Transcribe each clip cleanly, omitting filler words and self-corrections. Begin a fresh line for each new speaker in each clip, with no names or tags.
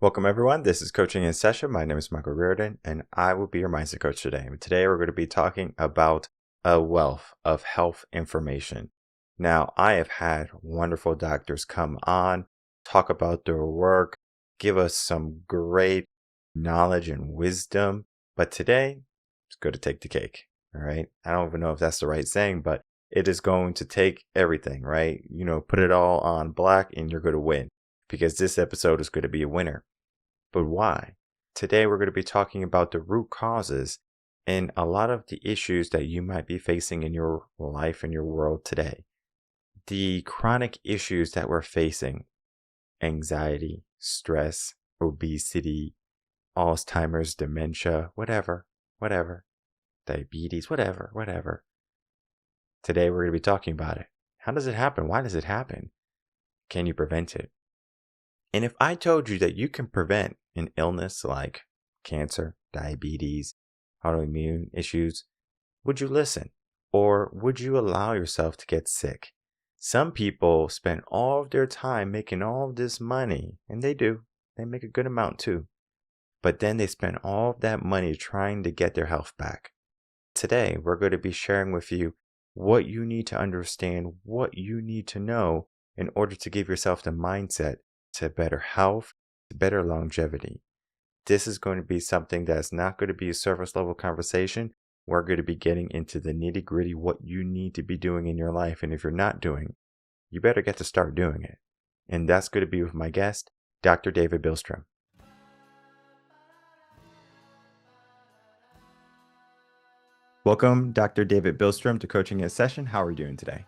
Welcome, everyone. This is Coaching in Session. My name is Michael Rearden, and I will be your mindset coach today. And today, we're going to be talking about a wealth of health information. Now, I have had wonderful doctors come on, talk about their work, give us some great knowledge and wisdom. But today, it's going to take the cake. All right. I don't even know if that's the right saying, but it is going to take everything, right? Put it all on black and you're going to win, because this episode is going to be a winner. But why? Today, we're going to be talking about the root causes and a lot of the issues that you might be facing in your life and your world today. The chronic issues that we're facing: anxiety, stress, obesity, Alzheimer's, dementia, whatever, diabetes, whatever. Today, we're going to be talking about it. How does it happen? Why does it happen? Can you prevent it? And if I told you that you can prevent an illness like cancer, diabetes, autoimmune issues, would you listen? Or would you allow yourself to get sick? Some people spend all of their time making all of this money, and they do. They make a good amount too. But then they spend all of that money trying to get their health back. Today, we're going to be sharing with you what you need to understand, what you need to know in order to give yourself the mindset to better health, to better longevity. This is going to be something that's not going to be a surface level conversation. We're going to be getting into the nitty gritty, what you need to be doing in your life. And if you're not doing, you better get to start doing it. And that's going to be with my guest, Dr. David Bilstrom. Welcome, Dr. David Bilstrom, to Coaching in Session. How are you doing today?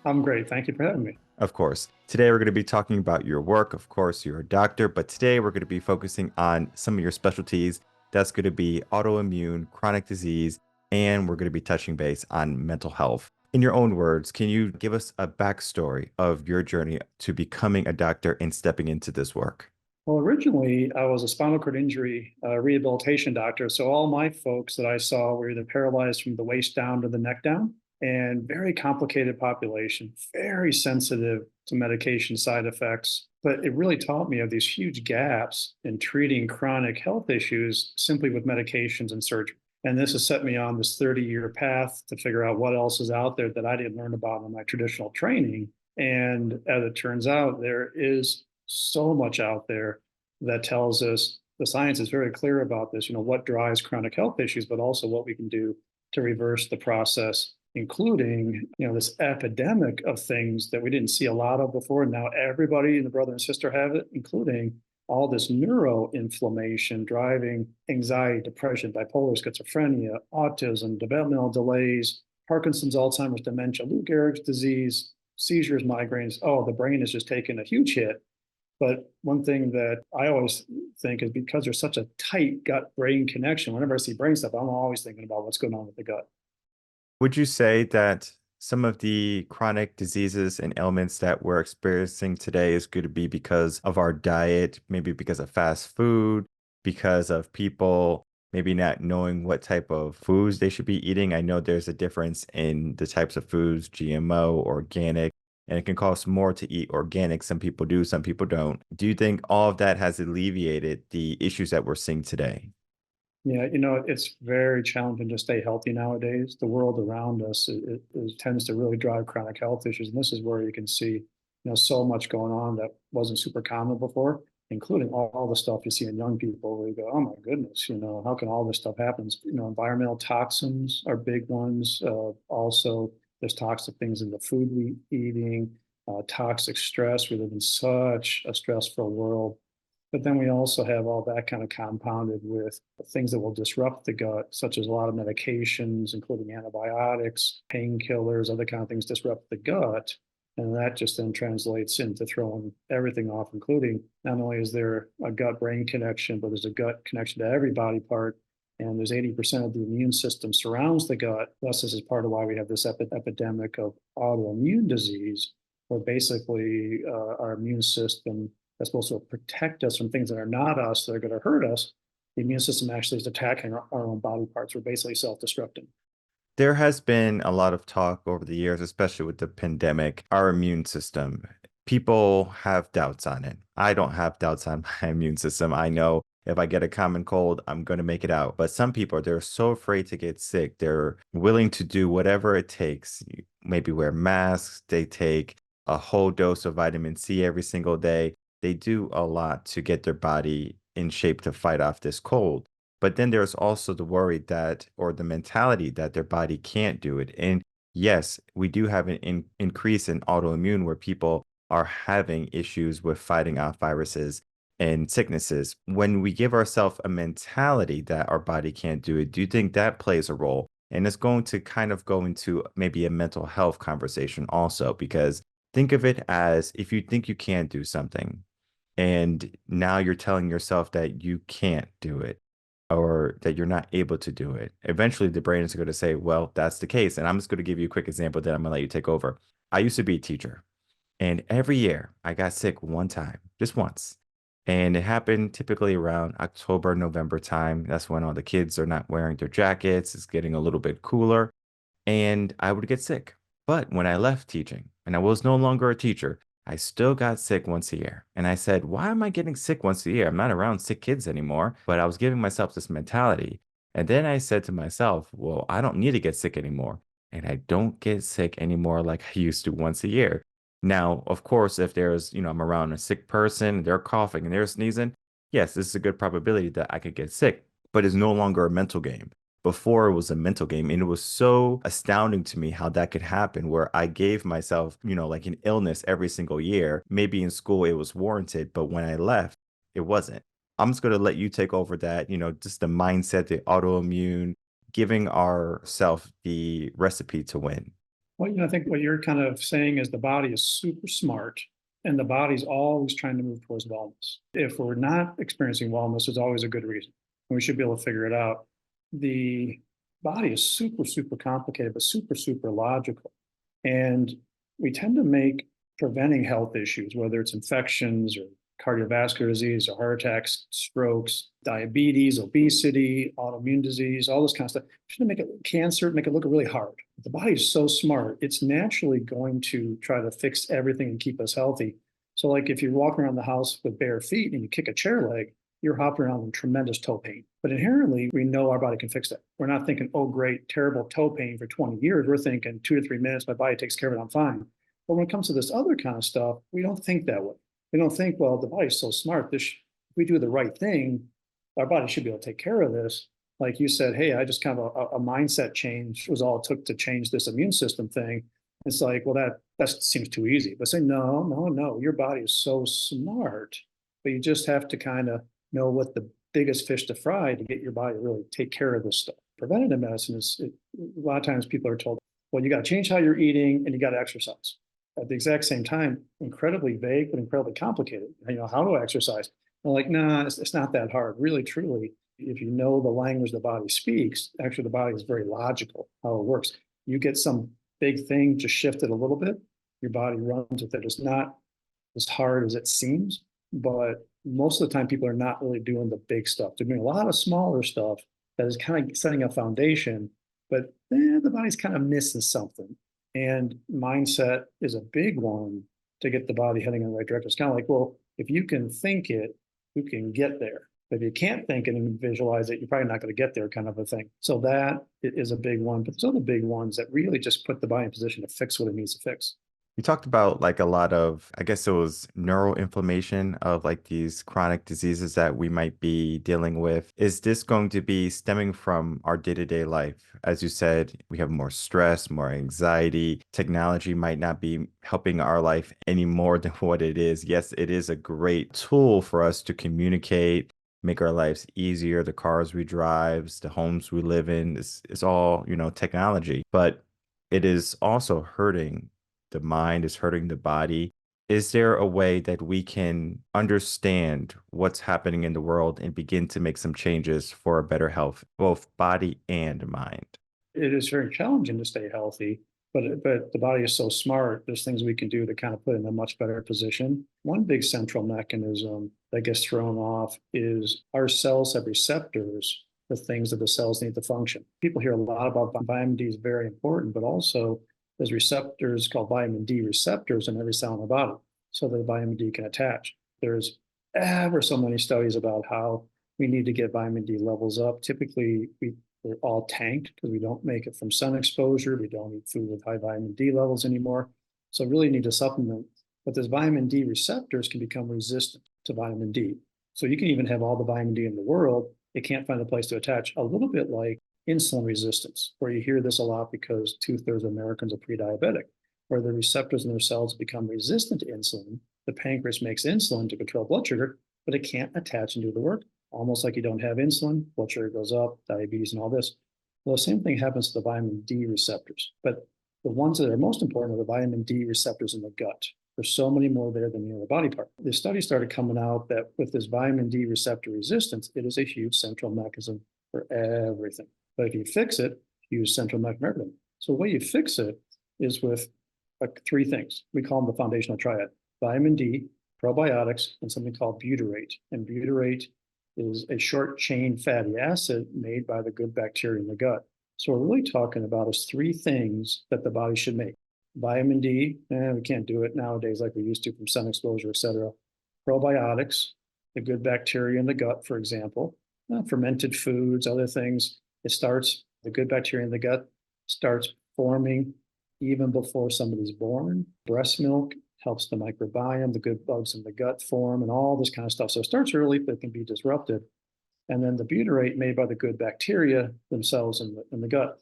I'm great. Thank you for having me.
Of course. Today, we're going to be talking about your work. Of course, you're a doctor, but today we're going to be focusing on some of your specialties. That's going to be autoimmune, chronic disease, and we're going to be touching base on mental health. In your own words, can you give us a backstory of your journey to becoming a doctor and stepping into this work?
Well, originally, I was a spinal cord injury rehabilitation doctor. So all my folks that I saw were either paralyzed from the waist down to the neck down, and very complicated population, very sensitive to medication side effects. But it really taught me of these huge gaps in treating chronic health issues simply with medications and surgery. And this has set me on this 30-year path to figure out what else is out there that I didn't learn about in my traditional training. And as it turns out, there is so much out there that tells us the science is very clear about this, what drives chronic health issues, but also what we can do to reverse the process, including, this epidemic of things that we didn't see a lot of before. Now everybody and the brother and sister have it, including all this neuroinflammation driving anxiety, depression, bipolar, schizophrenia, autism, developmental delays, Parkinson's, Alzheimer's, dementia, Lou Gehrig's disease, seizures, migraines. Oh, the brain is just taking a huge hit. But one thing that I always think is, because there's such a tight gut-brain connection, whenever I see brain stuff, I'm always thinking about what's going on with the gut.
Would you say that some of the chronic diseases and ailments that we're experiencing today is going to be because of our diet, maybe because of fast food, because of people maybe not knowing what type of foods they should be eating? I know there's a difference in the types of foods, GMO, organic, and it can cost more to eat organic. Some people do, some people don't. Do you think all of that has alleviated the issues that we're seeing today?
Yeah, it's very challenging to stay healthy nowadays. The world around us it tends to really drive chronic health issues, and this is where you can see, so much going on that wasn't super common before, including all the stuff you see in young people where you go, oh my goodness, how can all this stuff happen? Environmental toxins are big ones. Also, there's toxic things in the food we eating, toxic stress. We live in such a stressful world. But then we also have all that kind of compounded with things that will disrupt the gut, such as a lot of medications, including antibiotics, painkillers, other kind of things disrupt the gut. And that just then translates into throwing everything off, including not only is there a gut-brain connection, but there's a gut connection to every body part. And there's 80% of the immune system surrounds the gut. Thus, this is part of why we have this epidemic of autoimmune disease, where basically our immune system that's supposed to protect us from things that are not us, that are going to hurt us. The immune system actually is attacking our own body parts. We're basically self-destructing.
There has been a lot of talk over the years, especially with the pandemic, our immune system. people have doubts on it. I don't have doubts on my immune system. I know if I get a common cold, I'm going to make it out. But some people, they're so afraid to get sick. They're willing to do whatever it takes. Maybe wear masks. They take a whole dose of vitamin C every single day. They do a lot to get their body in shape to fight off this cold. But then there's also the worry that, or the mentality that their body can't do it. And yes, we do have an increase in autoimmune where people are having issues with fighting off viruses and sicknesses. When we give ourselves a mentality that our body can't do it, do you think that plays a role? And it's going to kind of go into maybe a mental health conversation also, because think of it as if you think you can't do something and now you're telling yourself that you can't do it or that you're not able to do it. Eventually, the brain is going to say, well, that's the case. And I'm just going to give you a quick example, then I'm going to let you take over. I used to be a teacher, and every year I got sick one time, just once. And it happened typically around October, November time. That's when all the kids are not wearing their jackets. It's getting a little bit cooler, and I would get sick. But when I left teaching and I was no longer a teacher, I still got sick once a year. And I said, why am I getting sick once a year? I'm not around sick kids anymore. But I was giving myself this mentality. And then I said to myself, well, I don't need to get sick anymore. And I don't get sick anymore like I used to once a year. Now, of course, if there's, I'm around a sick person, they're coughing and they're sneezing, yes, this is a good probability that I could get sick, but it's no longer a mental game. Before it was a mental game, and it was so astounding to me how that could happen, where I gave myself, like an illness every single year. Maybe in school it was warranted, but when I left, it wasn't. I'm just going to let you take over that, just the mindset, the autoimmune, giving ourself the recipe to win.
Well, I think what you're kind of saying is the body is super smart and the body's always trying to move towards wellness. If we're not experiencing wellness, there's always a good reason. We should be able to figure it out. The body is super, super complicated, but super, super logical. And we tend to make preventing health issues, whether it's infections or cardiovascular disease or heart attacks, strokes, diabetes, obesity, autoimmune disease, all this kind of stuff. Should make it cancer, make it look really hard. The body is so smart, it's naturally going to try to fix everything and keep us healthy. So like if you walk around the house with bare feet and you kick a chair leg, you're hopping around in tremendous toe pain. But inherently, we know our body can fix that. We're not thinking, oh, great, terrible toe pain for 20 years. We're thinking 2 to 3 minutes, my body takes care of it, I'm fine. But when it comes to this other kind of stuff, we don't think that way. We don't think, well, the body's so smart. If we do the right thing, our body should be able to take care of this. Like you said, hey, I just kind of a mindset change was all it took to change this immune system thing. It's like, well, that seems too easy. But say, no, your body is so smart. But you just have to kind of know what the biggest fish to fry to get your body to really take care of this stuff. Preventative medicine a lot of times people are told, well, you got to change how you're eating and you got to exercise. At the exact same time, incredibly vague, but incredibly complicated. How do I exercise? I'm like, nah, it's not that hard. Really, truly, if you know the language the body speaks, actually the body is very logical how it works. You get some big thing just shifted a little bit, your body runs with it. It's not as hard as it seems, but most of the time people are not really doing the big stuff. They're doing a lot of smaller stuff that is kind of setting a foundation, but the body's kind of missing something. And mindset is a big one to get the body heading in the right direction. It's kind of like, well, if you can think it, you can get there. But if you can't think it and visualize it, you're probably not going to get there, kind of a thing. So that is a big one. But there's other big ones that really just put the body in position to fix what it needs to fix.
You talked about like a lot of, I guess it was neuroinflammation of like these chronic diseases that we might be dealing with. Is this going to be stemming from our day-to-day life? As you said, we have more stress, more anxiety. Technology might not be helping our life any more than what it is. Yes, it is a great tool for us to communicate, make our lives easier. The cars we drive, the homes we live in, it's all, technology. But it is also hurting the mind, is hurting the body. Is there a way that we can understand what's happening in the world and begin to make some changes for a better health, both body and mind?
It is very challenging to stay healthy, but the body is so smart. There's things we can do to kind of put it in a much better position. One big central mechanism that gets thrown off is our cells have receptors for things that the cells need to function. People hear a lot about vitamin D is very important, but also there's receptors called vitamin D receptors in every cell in the body. so that vitamin D can attach. There's ever so many studies about how we need to get vitamin D levels up. Typically, we're all tanked because we don't make it from sun exposure. We don't eat food with high vitamin D levels anymore. So really need to supplement. But those vitamin D receptors can become resistant to vitamin D. So you can even have all the vitamin D in the world. It can't find a place to attach, a little bit like insulin resistance, where you hear this a lot because 2/3 of Americans are pre-diabetic, where the receptors in their cells become resistant to insulin. The pancreas makes insulin to control blood sugar, but it can't attach and do the work. Almost like you don't have insulin, blood sugar goes up, diabetes and all this. Well, the same thing happens to the vitamin D receptors, but the ones that are most important are the vitamin D receptors in the gut. There's so many more there than the other body part. The study started coming out that with this vitamin D receptor resistance, it is a huge central mechanism for everything. But if you fix it, use central mechanism. So the way you fix it is with three things. We call them the foundational triad: vitamin D, probiotics, and something called butyrate. And butyrate is a short chain fatty acid made by the good bacteria in the gut. So we're really talking about is three things that the body should make. Vitamin D, we can't do it nowadays like we used to from sun exposure, et cetera. Probiotics, the good bacteria in the gut, for example, fermented foods, other things. The good bacteria in the gut starts forming even before somebody's born. Breast milk helps the microbiome, the good bugs in the gut form, and all this kind of stuff. So it starts early, but it can be disrupted. And then the butyrate made by the good bacteria themselves in the gut.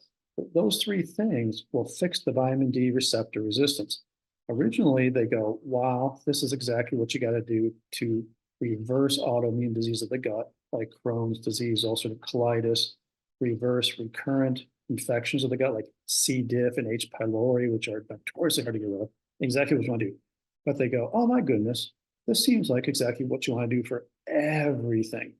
Those three things will fix the vitamin D receptor resistance. Originally, they go, wow, this is exactly what you got to do to reverse autoimmune disease of the gut, like Crohn's disease, ulcerative colitis, reverse recurrent infections of the gut, like C. diff and H. pylori, which are notoriously hard to get rid of. Exactly what you want to do. But they go, oh my goodness, this seems like exactly what you want to do for everything.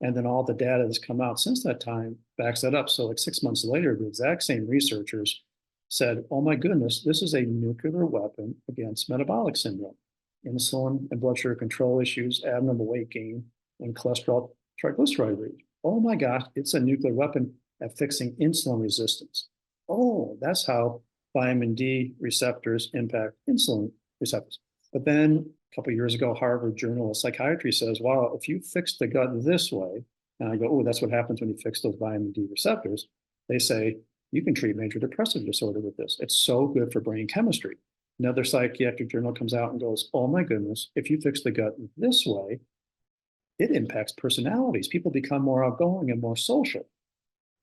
And then all the data that's come out since that time backs that up. So like 6 months later, the exact same researchers said, oh my goodness, this is a nuclear weapon against metabolic syndrome, insulin and blood sugar control issues, abnormal weight gain, and cholesterol triglyceride rate. Oh my gosh, it's a nuclear weapon at fixing insulin resistance. Oh, that's how vitamin D receptors impact insulin receptors. But then a couple of years ago, Harvard Journal of Psychiatry says, wow, if you fix the gut this way, and I go, oh, that's what happens when you fix those vitamin D receptors. They say, you can treat major depressive disorder with this. It's so good for brain chemistry. Another psychiatric journal comes out and goes, oh my goodness, if you fix the gut this way, it impacts personalities. People become more outgoing and more social.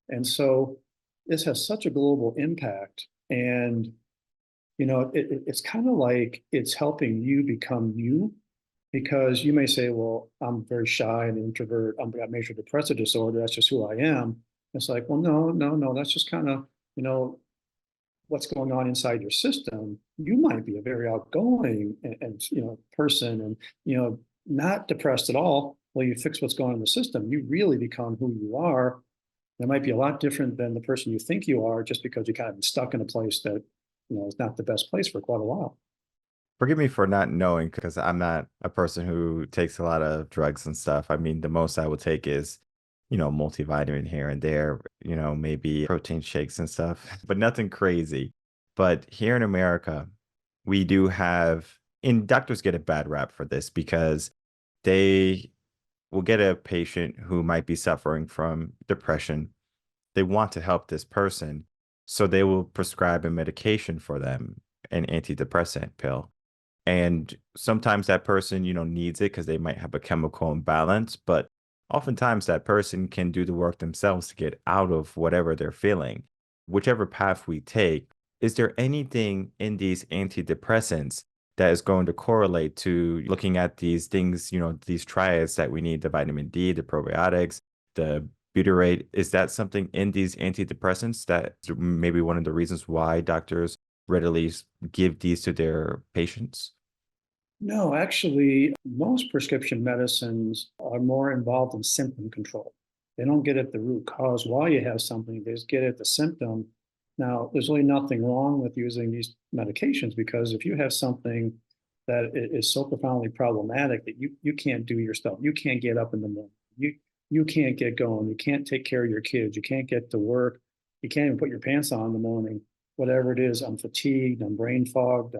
And so this has such a global impact. And, it's kind of like it's helping you become you, because you may say, well, I'm very shy and introvert. I've got major depressive disorder. That's just who I am. It's like, well, no. That's just kind of, what's going on inside your system. You might be a very outgoing and person and, not depressed at all. Well, you fix what's going on in the system. You really become who you are. It might be a lot different than the person you think you are, just because you kind of been stuck in a place that, is not the best place for quite a while.
Forgive me for not knowing because I'm not a person who takes a lot of drugs and stuff. I mean, the most I would take is, multivitamin here and there, maybe protein shakes and stuff, but nothing crazy. But here in America, we do have, and doctors get a bad rap for this because they will get a patient who might be suffering from depression. They want to help this person, so they will prescribe a medication for them, an antidepressant pill. And sometimes that person, needs it because they might have a chemical imbalance, but oftentimes that person can do the work themselves to get out of whatever they're feeling. Whichever path we take, is there anything in these antidepressants that is going to correlate to looking at these things, these triads that we need, the vitamin D, the probiotics, the butyrate? Is that something in these antidepressants that maybe one of the reasons why doctors readily give these to their patients?
No, actually, most prescription medicines are more involved in symptom control. They don't get at the root cause why you have something, they just get at the symptom. Now, there's really nothing wrong with using these medications, because if you have something that is so profoundly problematic that you can't do your stuff, you can't get up in the morning, you can't get going, you can't take care of your kids, you can't get to work, you can't even put your pants on in the morning, whatever it is, I'm fatigued, I'm brain fogged,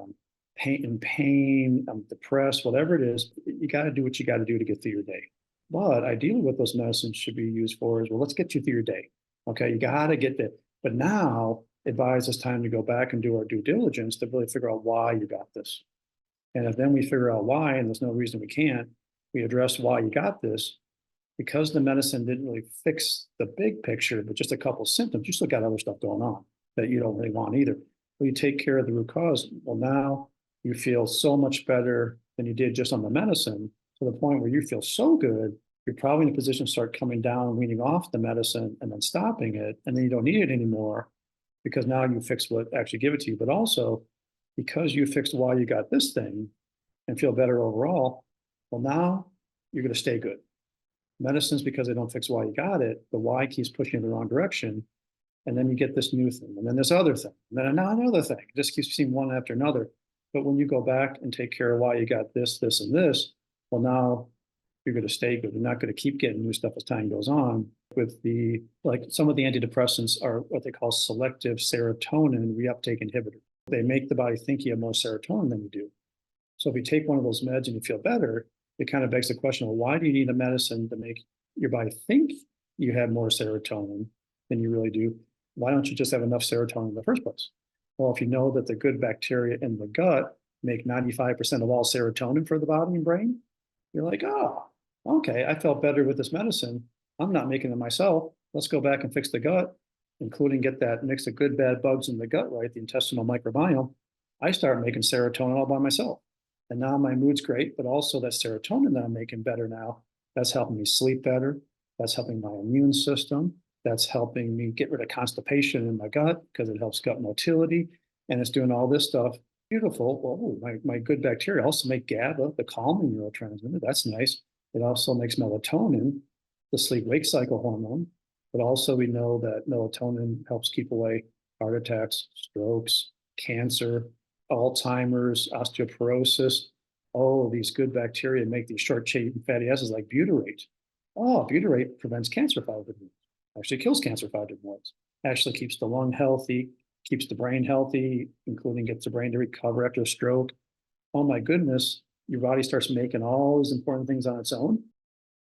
pain, I'm depressed, whatever it is, you got to do what you got to do to get through your day. But ideally, what those medicines should be used for is, well, let's get you through your day. Okay, you got to get there. But now it buys us time to go back and do our due diligence to really figure out why you got this. And if then we figure out why, and there's no reason we can't, we address why you got this, because the medicine didn't really fix the big picture, but just a couple of symptoms, you still got other stuff going on that you don't really want either. Well, you take care of the root cause. Well, now you feel so much better than you did just on the medicine, to the point where you feel so good, you're probably in a position to start coming down, weaning off the medicine and then stopping it. And then you don't need it anymore because now you fix what actually give it to you. But also because you fixed why you got this thing and feel better overall, well, now you're going to stay good. Medicines, because they don't fix why you got it, the why keeps pushing in the wrong direction. And then you get this new thing, and then this other thing, and then another thing. It just keeps seeing one after another. But when you go back and take care of why you got this, this, and this, well, now you're going to stay good. You're not going to keep getting new stuff as time goes on. With the, like, some of the antidepressants are what they call selective serotonin reuptake inhibitor. They make the body think you have more serotonin than you do. So if you take one of those meds and you feel better, it kind of begs the question, well, why do you need a medicine to make your body think you have more serotonin than you really do? Why don't you just have enough serotonin in the first place? Well, if you know that the good bacteria in the gut make 95% of all serotonin for the body and brain, you're like, oh, okay, I felt better with this medicine. I'm not making it myself. Let's go back and fix the gut, including get that mix of good, bad bugs in the gut right, the intestinal microbiome. I start making serotonin all by myself. And now my mood's great, but also that serotonin that I'm making better now, that's helping me sleep better. That's helping my immune system. That's helping me get rid of constipation in my gut because it helps gut motility. And it's doing all this stuff. Beautiful. Oh, my good bacteria also make GABA, the calming neurotransmitter. That's nice. It also makes melatonin, the sleep-wake cycle hormone. But also we know that melatonin helps keep away heart attacks, strokes, cancer, Alzheimer's, osteoporosis. Oh, these good bacteria make these short-chain fatty acids like butyrate. Oh, butyrate prevents cancer fibrosis. Actually kills cancer fibrosis. Actually keeps the lung healthy, keeps the brain healthy, including gets the brain to recover after a stroke. Oh my goodness, your body starts making all these important things on its own.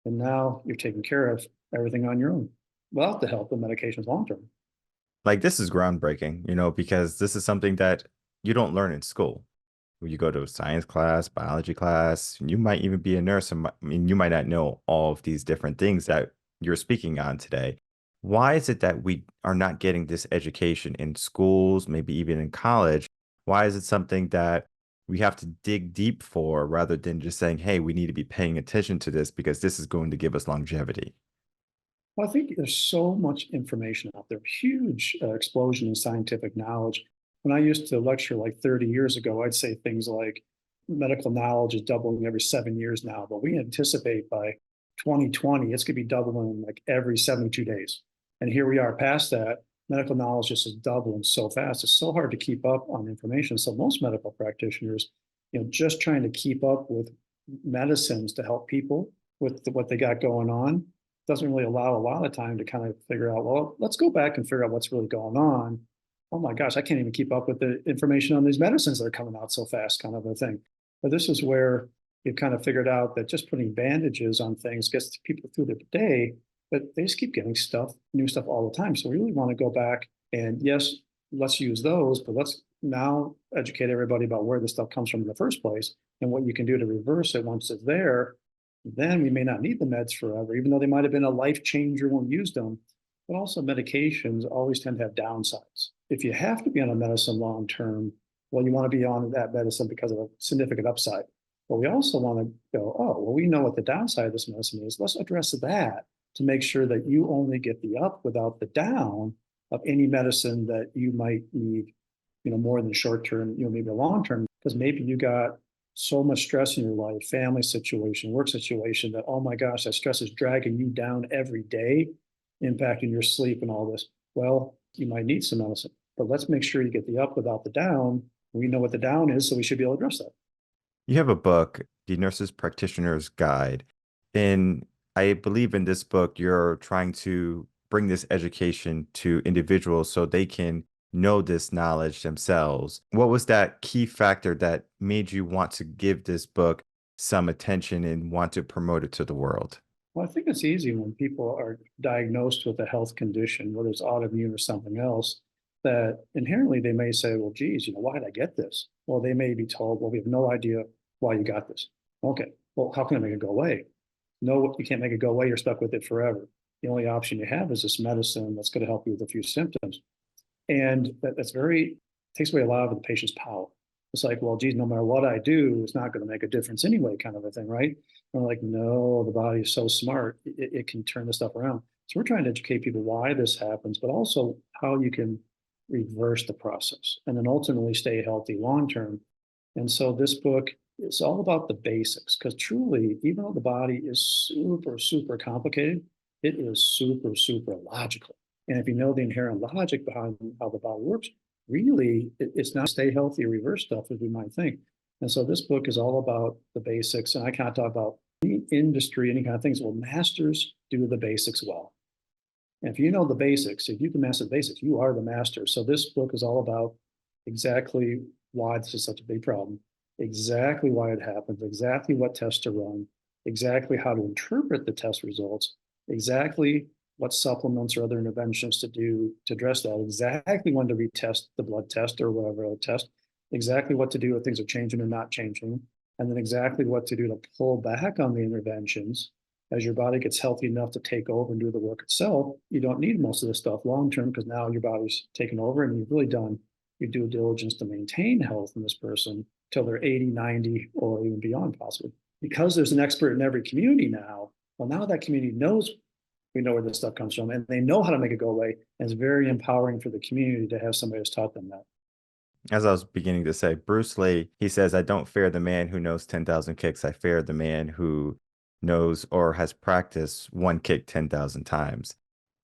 And now you're taking care of everything on your own without the help of medications long-term.
Like, this is groundbreaking, because this is something that you don't learn in school. When you go to a science class, biology class, you might even be a nurse, and you might not know all of these different things that you're speaking on today. Why is it that we are not getting this education in schools, maybe even in college? Why is it something that we have to dig deep for rather than just saying, hey, we need to be paying attention to this because this is going to give us longevity?
Well, I think there's so much information out there, huge explosion in scientific knowledge. When I used to lecture like 30 years ago, I'd say things like medical knowledge is doubling every 7 years now, but we anticipate by 2020, it's going to be doubling like every 72 days. And here we are past that. Medical knowledge just is doubling so fast. It's so hard to keep up on information. So most medical practitioners, just trying to keep up with medicines to help people with what they got going on doesn't really allow a lot of time to kind of figure out, well, let's go back and figure out what's really going on. Oh my gosh, I can't even keep up with the information on these medicines that are coming out so fast, kind of a thing. But this is where you've kind of figured out that just putting bandages on things gets people through their day, but they just keep getting stuff, new stuff all the time. So we really want to go back and yes, let's use those, but let's now educate everybody about where this stuff comes from in the first place and what you can do to reverse it once it's there. Then we may not need the meds forever, even though they might have been a life changer when we used them. But also medications always tend to have downsides. If you have to be on a medicine long term, well, you want to be on that medicine because of a significant upside. But we also want to go, oh, well, we know what the downside of this medicine is. Let's address that to make sure that you only get the up without the down of any medicine that you might need, more than short term, maybe a long term, because maybe you got so much stress in your life, family situation, work situation, that, oh my gosh, that stress is dragging you down every day, impacting your sleep and all this. Well, you might need some medicine, but let's make sure you get the up without the down. We know what the down is, so we should be able to address that.
You have a book, The Nurse's Practitioner's Guide. And I believe in this book, you're trying to bring this education to individuals so they can know this knowledge themselves. What was that key factor that made you want to give this book some attention and want to promote it to the world?
Well, I think it's easy when people are diagnosed with a health condition, whether it's autoimmune or something else, that inherently they may say, well, geez, why did I get this? Well, they may be told, well, we have no idea why you got this. Okay, well, how can I make it go away? No, you can't make it go away. You're stuck with it forever. The only option you have is this medicine that's going to help you with a few symptoms. And that's very, takes away a lot of the patient's power. It's like, well, geez, no matter what I do, it's not going to make a difference anyway, kind of a thing, right? And we're like, no, the body is so smart, it can turn this stuff around. So we're trying to educate people why this happens, but also how you can reverse the process and then ultimately stay healthy long term. And so this book is all about the basics, because truly, even though the body is super, super complicated, it is super, super logical. And if you know the inherent logic behind how the body works, really, it's not stay healthy or reverse stuff as we might think. And so this book is all about the basics. And I can't talk about any industry, any kind of things. Well, masters do the basics well. And if you know the basics, if you can master the basics, you are the master. So this book is all about exactly why this is such a big problem, exactly why it happens, exactly what tests to run, exactly how to interpret the test results, exactly what supplements or other interventions to do to address that, exactly when to retest the blood test or whatever other test, exactly what to do if things are changing or not changing, and then exactly what to do to pull back on the interventions as your body gets healthy enough to take over and do the work itself. You don't need most of this stuff long term because now your body's taken over and you've really done your due diligence to maintain health in this person till they're 80, 90, or even beyond possibly. Because there's an expert in every community now, well, now that community knows, we know where this stuff comes from and they know how to make it go away. And it's very empowering for the community to have somebody who's taught them that.
As I was beginning to say, Bruce Lee, he says, I don't fear the man who knows 10,000 kicks. I fear the man who knows or has practiced one kick 10,000 times.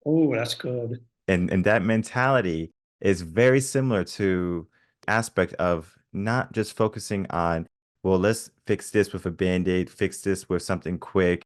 Oh, that's good.
And that mentality is very similar to aspect of not just focusing on, well, let's fix this with a band-aid, fix this with something quick,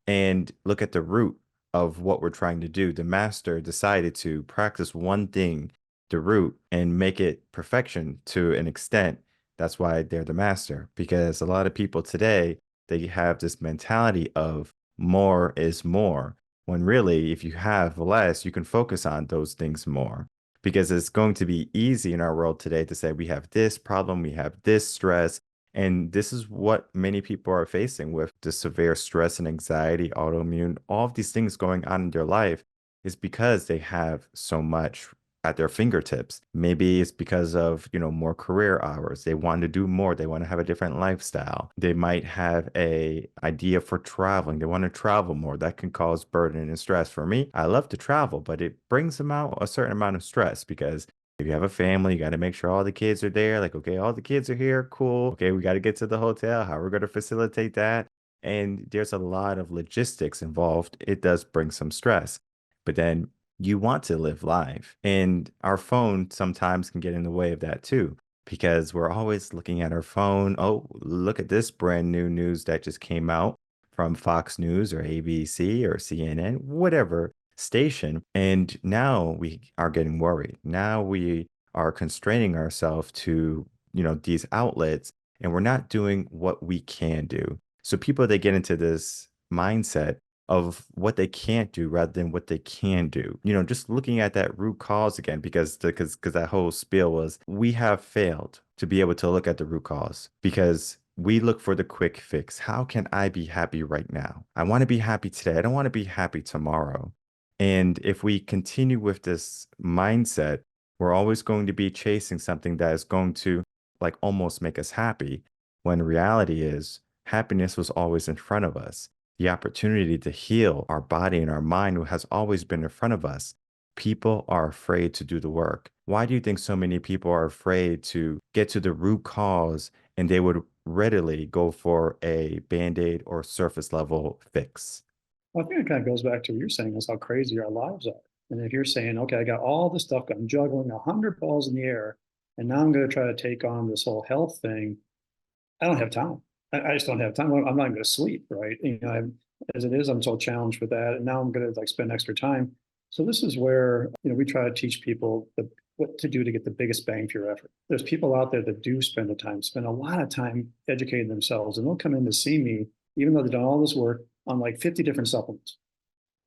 and look at the root of what we're trying to do. The master decided to practice one thing, the root, and make it perfection to an extent. That's why they're the master, because a lot of people today, they have this mentality of more is more, when really, if you have less, you can focus on those things more. Because it's going to be easy in our world today to say we have this problem, we have this stress, and this is what many people are facing with the severe stress and anxiety, autoimmune, all of these things going on in their life is because they have so much at their fingertips. Maybe it's because of, more career hours. They want to do more. They want to have a different lifestyle. They might have a idea for traveling. They want to travel more. That can cause burden and stress. For me, I love to travel, but it brings about a certain amount of stress because if you have a family, you got to make sure all the kids are there. Like, okay, all the kids are here. Cool. Okay, we got to get to the hotel. How are we going to facilitate that? And there's a lot of logistics involved. It does bring some stress. But then you want to live life. And our phone sometimes can get in the way of that too, because we're always looking at our phone. Oh, look at this brand new news that just came out from Fox News or ABC or CNN, whatever station. And now we are getting worried. Now we are constraining ourselves to, these outlets, and we're not doing what we can do. So people, they get into this mindset of what they can't do rather than what they can do. Just looking at that root cause again, because that whole spiel was we have failed to be able to look at the root cause because we look for the quick fix. How can I be happy right now? I want to be happy today. I don't want to be happy tomorrow. And if we continue with this mindset, we're always going to be chasing something that is going to like almost make us happy, when reality is happiness was always in front of us. The opportunity to heal our body and our mind has always been in front of us. People are afraid to do the work. Why do you think so many people are afraid to get to the root cause and they would readily go for a band-aid or surface level fix?
Well, I think it kind of goes back to what you're saying is how crazy our lives are. And if you're saying, okay, I got all this stuff, I'm juggling 100 balls in the air, and now I'm going to try to take on this whole health thing, I don't have time. I just don't have time. I'm not going to sleep, right? As it is, I'm so challenged with that, and now I'm going to like spend extra time. So this is where we try to teach people the what to do to get the biggest bang for your effort. There's people out there that do spend a lot of time educating themselves, and they'll come in to see me, even though they've done all this work on like 50 different supplements,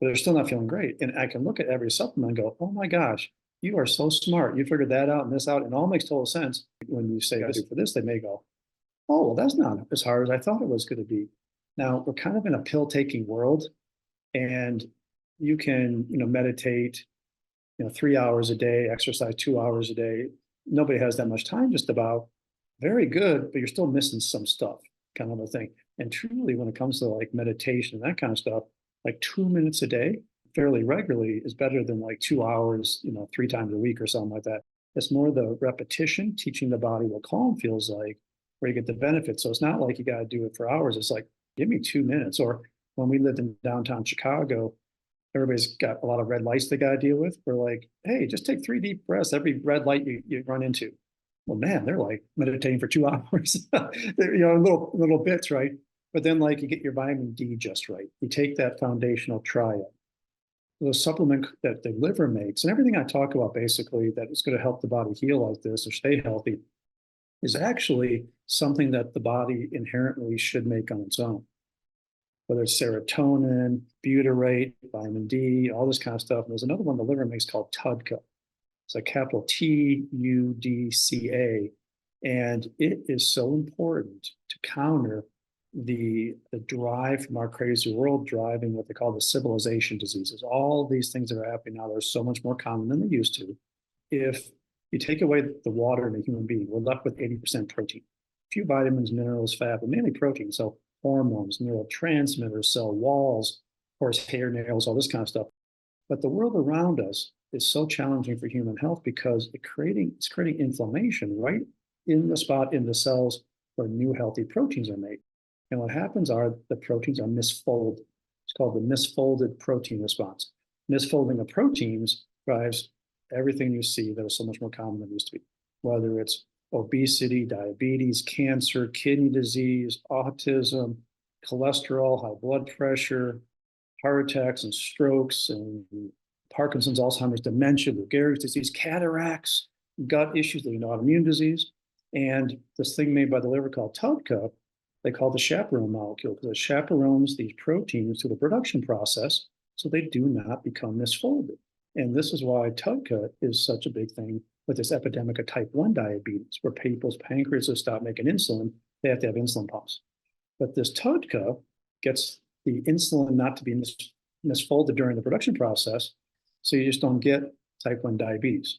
but they're still not feeling great. And I can look at every supplement and go, oh my gosh, you are so smart. You figured that out and this out. And it all makes total sense. When you say, I do for this, they may go, oh, well, that's not as hard as I thought it was going to be. Now, we're kind of in a pill-taking world, and you can, meditate, 3 hours a day, exercise 2 hours a day. Nobody has that much time, just about. Very good, but you're still missing some stuff, kind of a thing. And truly, when it comes to like meditation and that kind of stuff, like 2 minutes a day, fairly regularly, is better than like 2 hours, 3 times a week or something like that. It's more the repetition, teaching the body what calm feels like, where you get the benefit. So it's not like you got to do it for hours. It's like, give me 2 minutes. Or when we lived in downtown Chicago, everybody's got a lot of red lights they got to deal with. We're like, hey, just take 3 deep breaths every red light you run into. Well, man, they're like meditating for 2 hours, little bits, right? But then like you get your vitamin D just right. You take that foundational triad, the supplement that the liver makes, and everything I talk about basically that is going to help the body heal like this or stay healthy is actually something that the body inherently should make on its own. Whether it's serotonin, butyrate, vitamin D, all this kind of stuff. And there's another one the liver makes called TUDCA. It's a capital TUDCA. And it is so important to counter the drive from our crazy world, driving what they call the civilization diseases. All these things that are happening now, they're so much more common than they used to. If you take away the water in a human being, we're left with 80% protein. A few vitamins, minerals, fat, but mainly protein. So hormones, neurotransmitters, cell walls, of course, hair, nails, all this kind of stuff. But the world around us is so challenging for human health because it's creating inflammation right in the spot in the cells where new healthy proteins are made. And what happens are the proteins are misfolded. It's called the misfolded protein response. Misfolding of proteins drives everything you see that is so much more common than it used to be, whether it's obesity, diabetes, cancer, kidney disease, autism, cholesterol, high blood pressure, heart attacks and strokes, and Parkinson's, Alzheimer's, dementia, Lou Gehrig's disease, cataracts, gut issues, autoimmune disease. And this thing made by the liver called TUDCA, they call the chaperone molecule, because it chaperones these proteins through the production process so they do not become misfolded. And this is why TUDCA is such a big thing with this epidemic of type 1 diabetes, where people's pancreases stop making insulin, they have to have insulin pumps. But this TUDCA gets the insulin not to be misfolded during the production process, so you just don't get type 1 diabetes.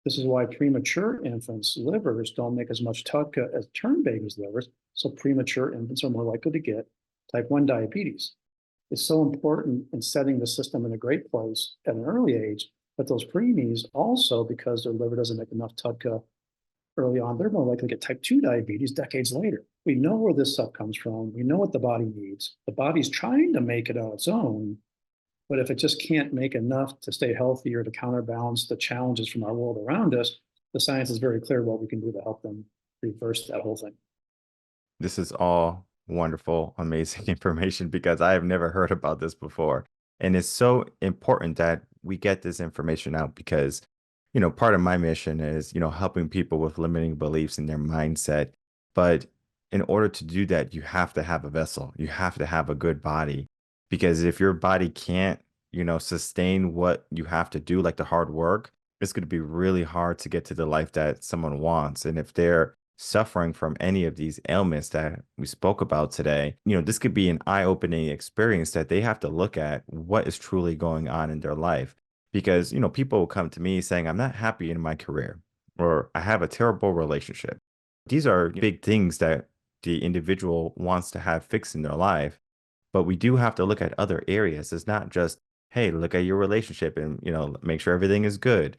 This is why premature infants' livers don't make as much TUDCA as term babies' livers, so premature infants are more likely to get type 1 diabetes. It's so important in setting the system in a great place at an early age, but those preemies also, because their liver doesn't make enough TUDCA early on, they're more likely to get type 2 diabetes decades later. We know where this stuff comes from. We know what the body needs. The body's trying to make it on its own, but if it just can't make enough to stay healthy or to counterbalance the challenges from our world around us, the science is very clear what we can do to help them reverse that whole thing.
This is all wonderful, amazing information because I have never heard about this before. And it's so important that we get this information out because, part of my mission is, helping people with limiting beliefs in their mindset. But in order to do that, you have to have a vessel. You have to have a good body because if your body can't, sustain what you have to do, like the hard work, it's going to be really hard to get to the life that someone wants. And if they're suffering from any of these ailments that we spoke about today, this could be an eye-opening experience that they have to look at what is truly going on in their life. Because, people will come to me saying, I'm not happy in my career, or I have a terrible relationship. These are big things that the individual wants to have fixed in their life. But we do have to look at other areas. It's not just, hey, look at your relationship and, make sure everything is good.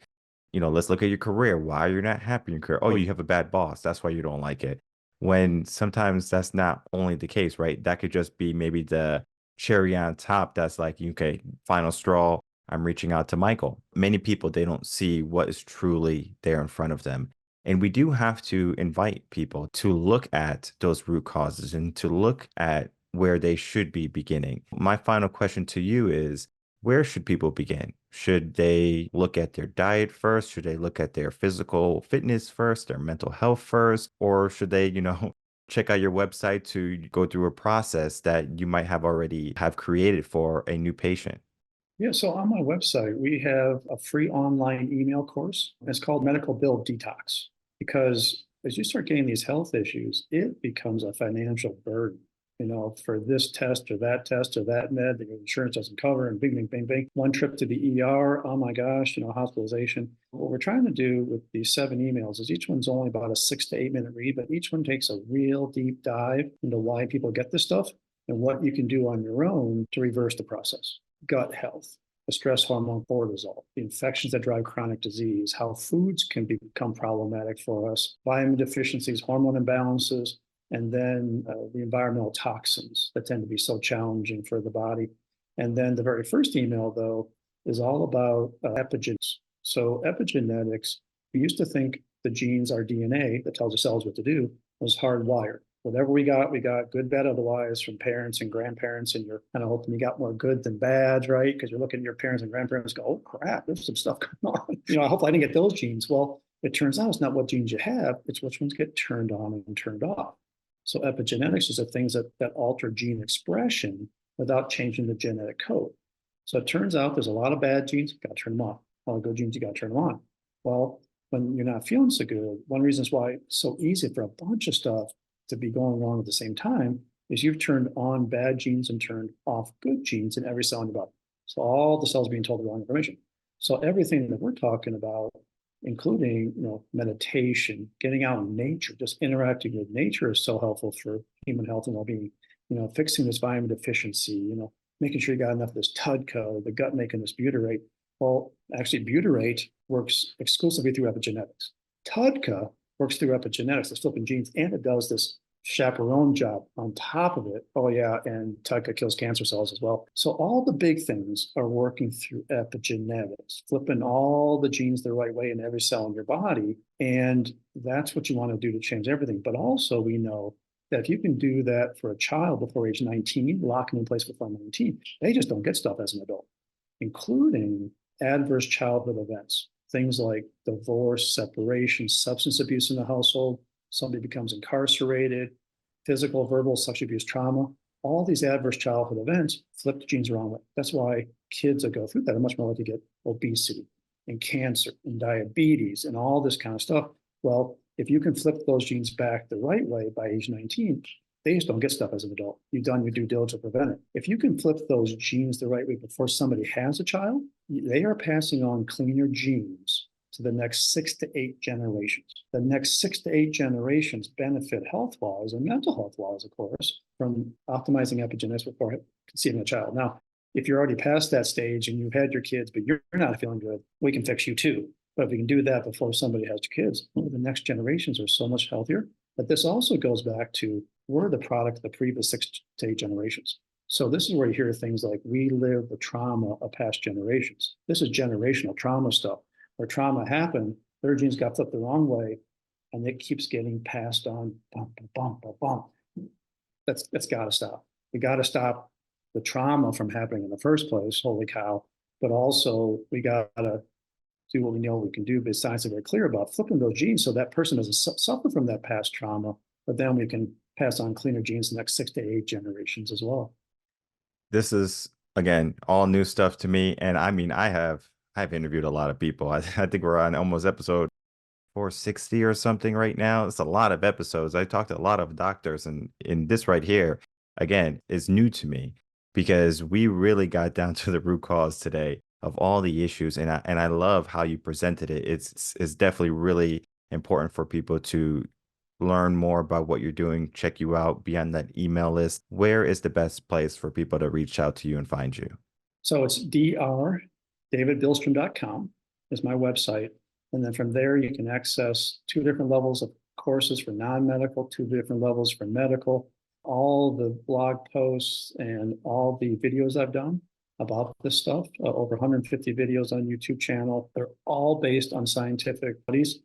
Let's look at your career. Why you're not happy in your career? Oh, you have a bad boss. That's why you don't like it. When sometimes that's not only the case, right? That could just be maybe the cherry on top. That's like, okay, final straw. I'm reaching out to Michael. Many people, they don't see what is truly there in front of them. And we do have to invite people to look at those root causes and to look at where they should be beginning. My final question to you is, where should people begin? Should they look at their diet first? Should they look at their physical fitness first, their mental health first? Or should they, check out your website to go through a process that you might have already have created for a new patient?
Yeah, so on my website, we have a free online email course. It's called Medical Bill Detox because as you start getting these health issues, it becomes a financial burden. For this test or that med that your insurance doesn't cover, and bing, bing, bing, bing. One trip to the ER, oh my gosh, hospitalization. What we're trying to do with these 7 emails is each one's only about a 6 to 8 minute read, but each one takes a real deep dive into why people get this stuff and what you can do on your own to reverse the process. Gut health, the stress hormone cortisol, the infections that drive chronic disease, how foods can become problematic for us, vitamin deficiencies, hormone imbalances, and then the environmental toxins that tend to be so challenging for the body. And then the very first email, though, is all about epigenetics. So epigenetics, we used to think the genes, our DNA that tells the cells what to do, was hardwired. Whatever we got good, bad, otherwise from parents and grandparents, and you're kind of hoping you got more good than bad, right? Because you're looking at your parents and grandparents and go, oh crap, there's some stuff going on. I hope I didn't get those genes. Well, it turns out it's not what genes you have, it's which ones get turned on and turned off. So epigenetics is the things that alter gene expression without changing the genetic code. So it turns out there's a lot of bad genes, you got to turn them off. A lot of good genes, you got to turn them on. Well, when you're not feeling so good, one reason why it's so easy for a bunch of stuff to be going wrong at the same time is you've turned on bad genes and turned off good genes in every cell in your body. So all the cells are being told the wrong information. So everything that we're talking about, including meditation, getting out in nature, just interacting with nature is so helpful for human health and well-being. Fixing this vitamin deficiency, making sure you got enough of this TUDCA, the gut making this butyrate. Well, actually, butyrate works exclusively through epigenetics. TUDCA works through epigenetics, it's flipping genes, and it does this chaperone job on top of it. Oh yeah, and TUDCA kills cancer cells as well. So all the big things are working through epigenetics, flipping all the genes the right way in every cell in your body. And that's what you want to do to change everything. But also we know that if you can do that for a child before age 19, lock them in place before 19, they just don't get stuff as an adult, including adverse childhood events. Things like divorce, separation, substance abuse in the household, somebody becomes incarcerated, physical, verbal, sexual abuse, trauma. All these adverse childhood events flip the genes around. That's why kids that go through that are much more likely to get obesity and cancer and diabetes and all this kind of stuff. Well, if you can flip those genes back the right way by age 19, they just don't get stuff as an adult. You've done your due diligence to prevent it. If you can flip those genes the right way before somebody has a child, they are passing on cleaner genes to the next 6 to 8 generations. The next 6 to 8 generations benefit health-wise and mental health-wise, of course, from optimizing epigenetics before conceiving a child. Now, if you're already past that stage and you've had your kids, but you're not feeling good, we can fix you too. But if we can do that before somebody has kids, well, the next generations are so much healthier. But this also goes back to we're the product of the previous 6 to 8 generations. So this is where you hear things like we live the trauma of past generations. This is generational trauma stuff. Where trauma happened, their genes got flipped the wrong way, and it keeps getting passed on. Bump, bump, bump, bump. That's got to stop. We got to stop the trauma from happening in the first place. Holy cow! But also we got to do what we know we can do. But science is very clear about flipping those genes so that person doesn't suffer from that past trauma. But then we can pass on cleaner genes the next 6 to 8 generations as well.
This is, again, all new stuff to me. And I mean, I've interviewed a lot of people. I think we're on almost episode 460 or something right now. It's a lot of episodes. I talked to a lot of doctors, and in this right here, again, is new to me because we really got down to the root cause today of all the issues. And I love how you presented it. It's definitely really important for people to learn more about what you're doing, check you out, be on that email list. Where is the best place for people to reach out to you and find you?
So it's drdavidbilstrom.com is my website. And then from there, you can access 2 different levels of courses for non-medical, 2 different levels for medical, all the blog posts and all the videos I've done about this stuff, over 150 videos on YouTube channel. They're all based on scientific studies.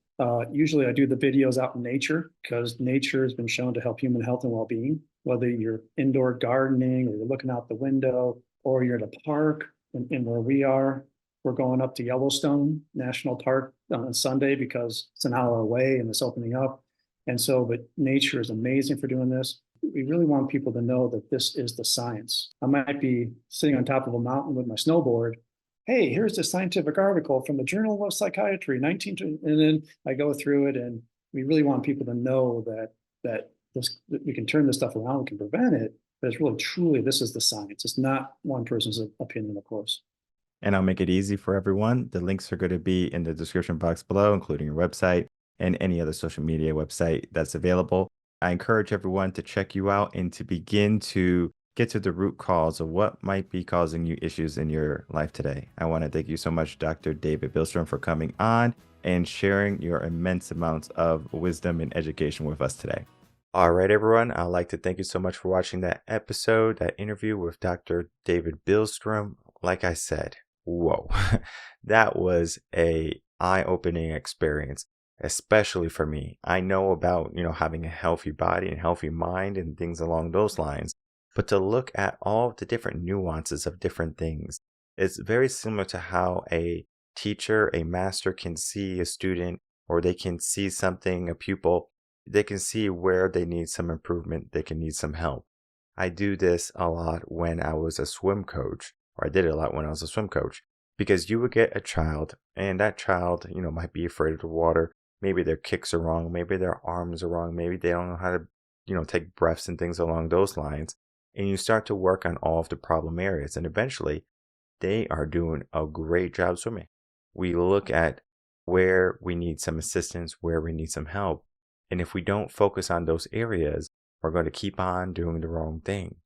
Usually I do the videos out in nature because nature has been shown to help human health and well-being, whether you're indoor gardening or you're looking out the window or you're at a park in where we are, We're going up to Yellowstone National Park on Sunday because it's an hour away and it's opening up. And so, but nature is amazing for doing this. We really want people to know that this is the science. I might be sitting on top of a mountain with my snowboard. Hey, here's the scientific article from the Journal of Psychiatry, 19, and then I go through it, and we really want people to know that we can turn this stuff around, we can prevent it, but it's really truly this is the science. It's not one person's opinion, of course.
And I'll make it easy for everyone. The links are going to be in the description box below, including your website and any other social media website that's available. I encourage everyone to check you out and to begin to get to the root cause of what might be causing you issues in your life today. I want to thank you so much, Dr. David Bilstrom, for coming on and sharing your immense amounts of wisdom and education with us today. All right, everyone. I'd like to thank you so much for watching that episode, that interview with Dr. David Bilstrom. Like I said, whoa, that was a eye-opening experience, especially for me. I know about, having a healthy body and healthy mind and things along those lines, but to look at all the different nuances of different things, it's very similar to how a teacher, a master can see a student, or they can see something, a pupil, they can see where they need some improvement, they can need some help. I do this a lot when I was a swim coach, or I did it a lot when I was a swim coach, because you would get a child, and that child, might be afraid of the water. Maybe their kicks are wrong, maybe their arms are wrong, maybe they don't know how to, take breaths and things along those lines. And you start to work on all of the problem areas, and eventually they are doing a great job swimming. We look at where we need some assistance, where we need some help. And if we don't focus on those areas, we're going to keep on doing the wrong thing.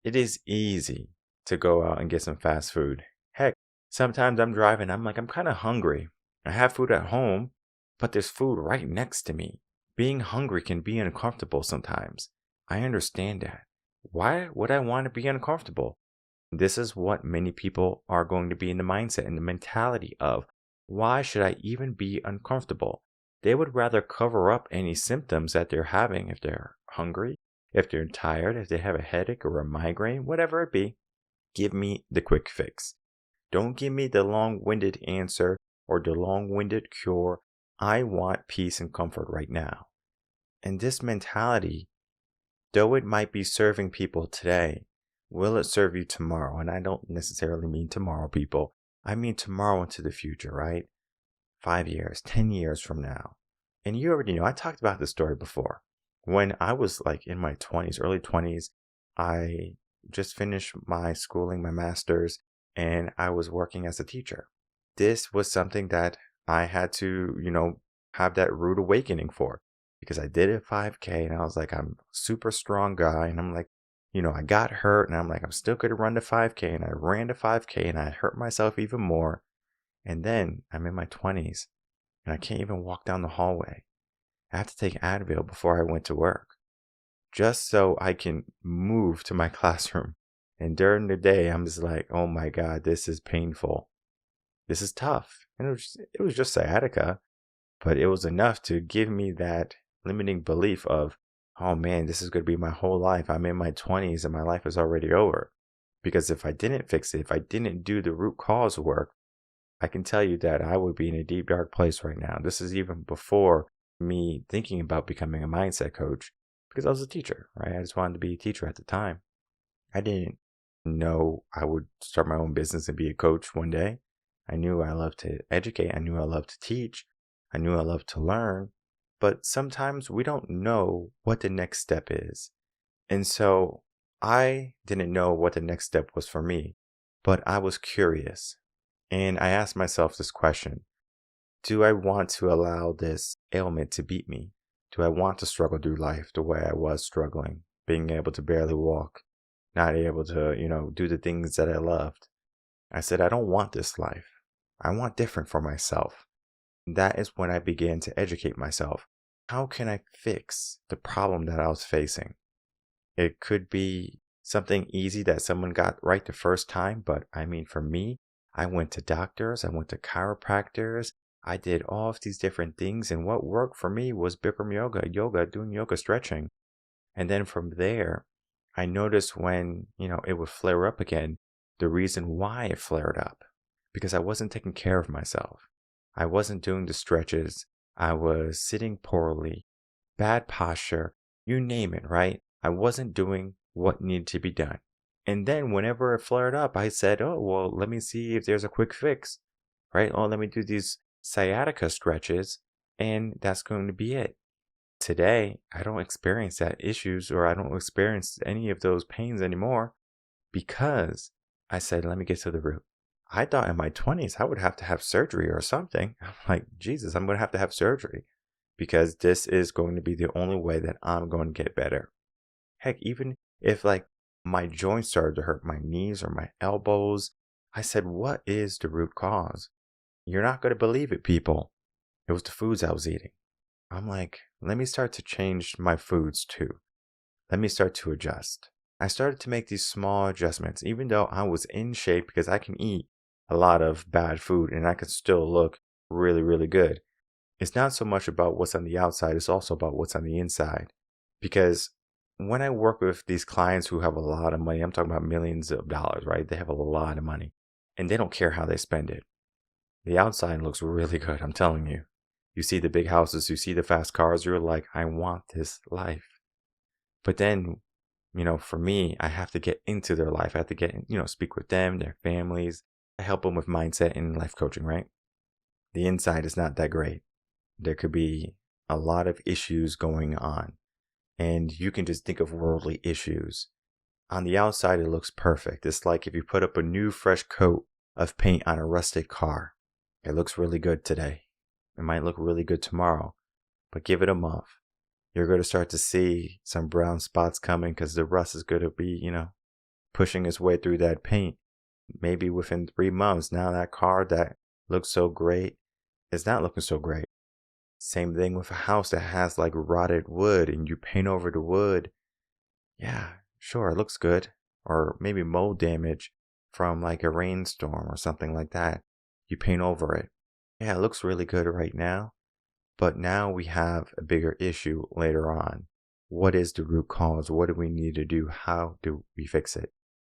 It is easy to go out and get some fast food. Heck, sometimes I'm driving, I'm kind of hungry. I have food at home, but there's food right next to me. Being hungry can be uncomfortable sometimes. I understand that. Why would I want to be uncomfortable? This is what many people are going to be in the mindset and the mentality of, why should I even be uncomfortable? They would rather cover up any symptoms that they're having if they're hungry, if they're tired, if they have a headache or a migraine, whatever it be. Give me the quick fix. Don't give me the long-winded answer or the long-winded cure. I want peace and comfort right now. And this mentality, though it might be serving people today, will it serve you tomorrow? And I don't necessarily mean tomorrow, people. I mean tomorrow into the future, right? 5 years, 10 years from now. And you already know, I talked about this story before. When I was in my 20s, early 20s, I just finished my schooling, my master's, and I was working as a teacher. This was something that I had to, have that rude awakening for, because I did a 5K and I was like, I'm a super strong guy. And I'm like, I got hurt and I'm like, I'm still going to run the 5K. And I ran the 5K and I hurt myself even more. And then I'm in my 20s and I can't even walk down the hallway. I have to take Advil before I went to work, just so I can move to my classroom. And during the day, I'm just like, oh my God, this is painful. This is tough. And it was just sciatica, but it was enough to give me that limiting belief of, oh man, this is going to be my whole life. I'm in my 20s and my life is already over. Because if I didn't fix it, if I didn't do the root cause work, I can tell you that I would be in a deep, dark place right now. This is even before me thinking about becoming a mindset coach, because I was a teacher, right? I just wanted to be a teacher at the time. I didn't know I would start my own business and be a coach one day. I knew I loved to educate. I knew I loved to teach. I knew I loved to learn. But sometimes we don't know what the next step is. And so I didn't know what the next step was for me, but I was curious. And I asked myself this question: do I want to allow this ailment to beat me? Do I want to struggle through life the way I was struggling, being able to barely walk, not able to, do the things that I loved? I said, I don't want this life. I want different for myself. That is when I began to educate myself. How can I fix the problem that I was facing? It could be something easy that someone got right the first time, but I mean, for me, I went to doctors, I went to chiropractors, I did all of these different things, and what worked for me was Bikram yoga, doing yoga stretching. And then from there, I noticed when, it would flare up again, the reason why it flared up. because I wasn't taking care of myself. I wasn't doing the stretches. I was sitting poorly, bad posture, you name it, right? I wasn't doing what needed to be done. And then whenever it flared up, I said, oh, well, let me see if there's a quick fix, right? Oh, let me do these sciatica stretches, and that's going to be it. Today, I don't experience that issues, or I don't experience any of those pains anymore because I said, let me get to the root. I thought in my 20s I would have to have surgery or something. I'm like, Jesus, I'm going to have surgery because this is going to be the only way that I'm going to get better. Heck, even if like my joints started to hurt, my knees or my elbows, I said, what is the root cause? You're not going to believe it, people. It was the foods I was eating. I'm like, let me start to change my foods too. Let me start to adjust. I started to make these small adjustments, even though I was in shape because I can eat a lot of bad food and I can still look really, really good. It's not so much about what's on the outside, it's also about what's on the inside. Because when I work with these clients who have a lot of money, I'm talking about millions of dollars, right? They have a lot of money and they don't care how they spend it. The outside looks really good, I'm telling you. You see the big houses, you see the fast cars, you're like, I want this life. But then, for me, I have to get into their life. I have to get, speak with them, their families. I help them with mindset and life coaching, right? The inside is not that great. There could be a lot of issues going on. And you can just think of worldly issues. On the outside, it looks perfect. It's like if you put up a new fresh coat of paint on a rusted car. It looks really good today. It might look really good tomorrow, but give it a month. You're going to start to see some brown spots coming because the rust is going to be, pushing its way through that paint. Maybe within 3 months, now that car that looks so great is not looking so great. Same thing with a house that has like rotted wood and you paint over the wood. Yeah, sure, it looks good. Or maybe mold damage from like a rainstorm or something like that. You paint over it. Yeah, it looks really good right now. But now we have a bigger issue later on. What is the root cause? What do we need to do? How do we fix it?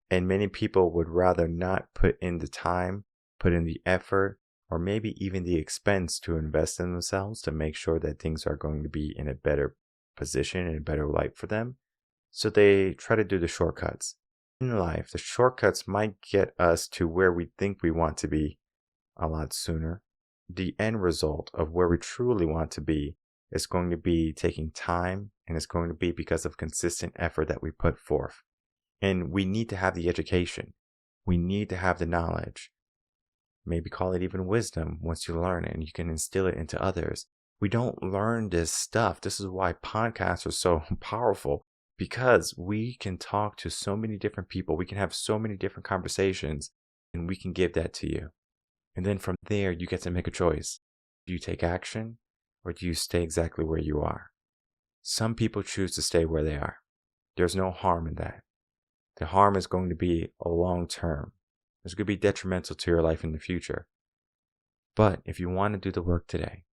And many people would rather not put in the time, put in the effort, or maybe even the expense to invest in themselves to make sure that things are going to be in a better position and a better light for them. So they try to do the shortcuts. In life, the shortcuts might get us to where we think we want to be a lot sooner. The end result of where we truly want to be is going to be taking time, and it's going to be because of consistent effort that we put forth. And we need to have the education. We need to have the knowledge. Maybe call it even wisdom once you learn it and you can instill it into others. We don't learn this stuff. This is why podcasts are so powerful, because we can talk to so many different people. We can have so many different conversations, and we can give that to you. And then from there, you get to make a choice. Do you take action, or do you stay exactly where you are? Some people choose to stay where they are. There's no harm in that. The harm is going to be a long term. It's going to be detrimental to your life in the future. But if you want to do the work today,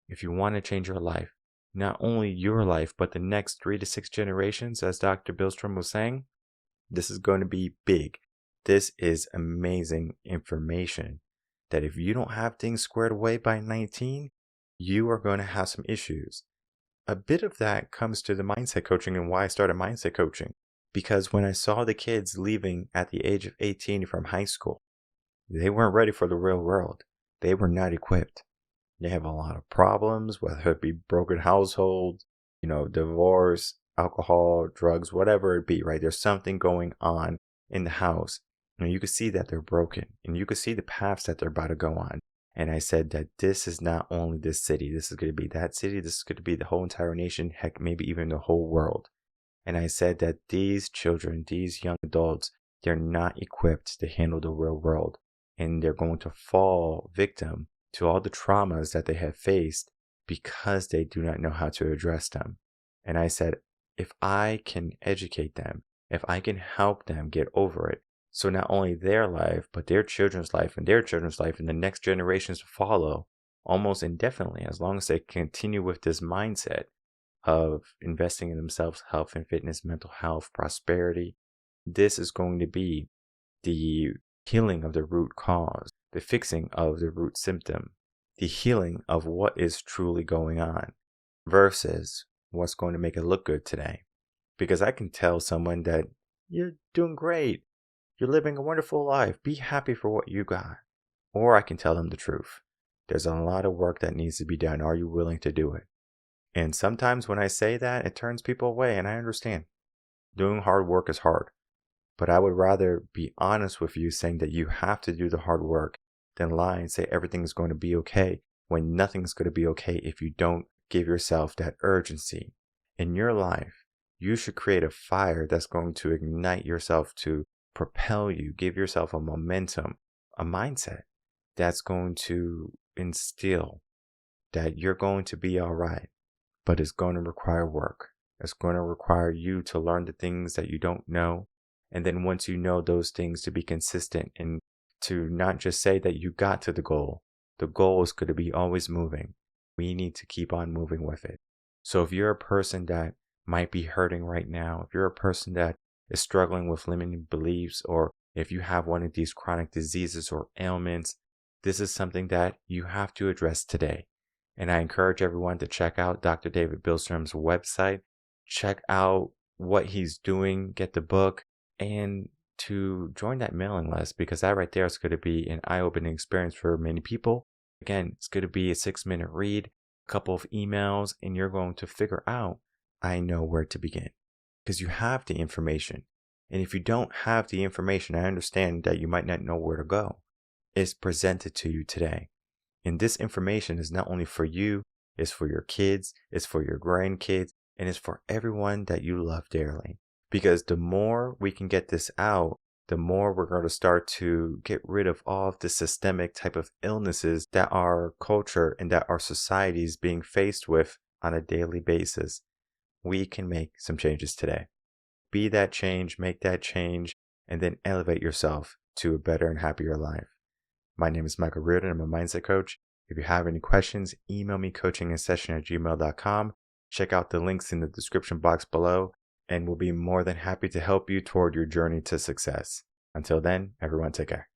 if you want to change your life, not only your life, but the next 3 to 6 generations, as Dr. Bilstrom was saying, this is going to be big. This is amazing information that if you don't have things squared away by 19, you are going to have some issues. A bit of that comes to the mindset coaching and why I started mindset coaching. Because when I saw the kids leaving at the age of 18 from high school, they weren't ready for the real world. They were not equipped. They have a lot of problems, whether it be broken households, divorce, alcohol, drugs, whatever it be, right? There's something going on in the house. And you can see that they're broken, and you can see the paths that they're about to go on. And I said that this is not only this city, this is going to be that city, this is going to be the whole entire nation, heck, maybe even the whole world. And I said that these children, these young adults, they're not equipped to handle the real world. And they're going to fall victim to all the traumas that they have faced because they do not know how to address them. And I said, if I can educate them, if I can help them get over it, so not only their life, but their children's life and their children's life and the next generations to follow almost indefinitely, as long as they continue with this mindset of investing in themselves, health and fitness, mental health, prosperity, this is going to be the healing of the root cause. the fixing of the root symptom, the healing of what is truly going on, versus what's going to make it look good today. Because I can tell someone that you're doing great, you're living a wonderful life, be happy for what you got. Or I can tell them the truth. There's a lot of work that needs to be done. Are you willing to do it? And sometimes when I say that, it turns people away, and I understand. Doing hard work is hard. But I would rather be honest with you saying that you have to do the hard work than lie and say everything's going to be okay when nothing's going to be okay if you don't give yourself that urgency. In your life, you should create a fire that's going to ignite yourself, to propel you, give yourself a momentum, a mindset that's going to instill that you're going to be all right, but it's going to require work. It's going to require you to learn the things that you don't know. And then once you know those things, to be consistent and to not just say that you got to the goal. The goal is going to be always moving. We need to keep on moving with it. So if you're a person that might be hurting right now, if you're a person that is struggling with limiting beliefs, or if you have one of these chronic diseases or ailments, this is something that you have to address today. And I encourage everyone to check out Dr. David Bilstrom's website, check out what he's doing, get the book, and to join that mailing list, because that right there is going to be an eye-opening experience for many people. Again, it's going to be a 6-minute read, a couple of emails, and you're going to figure out, I know where to begin, because you have the information. And if you don't have the information, I understand that you might not know where to go. It's presented to you today. And this information is not only for you, it's for your kids, it's for your grandkids, and it's for everyone that you love dearly. Because the more we can get this out, the more we're going to start to get rid of all of the systemic type of illnesses that our culture and that our society is being faced with on a daily basis. We can make some changes today. Be that change, make that change, and then elevate yourself to a better and happier life. My name is Michael Rearden. I'm a mindset coach. If you have any questions, email me coachinginsession@gmail.com. Check out the links in the description box below, and we'll be more than happy to help you toward your journey to success. Until then, everyone take care.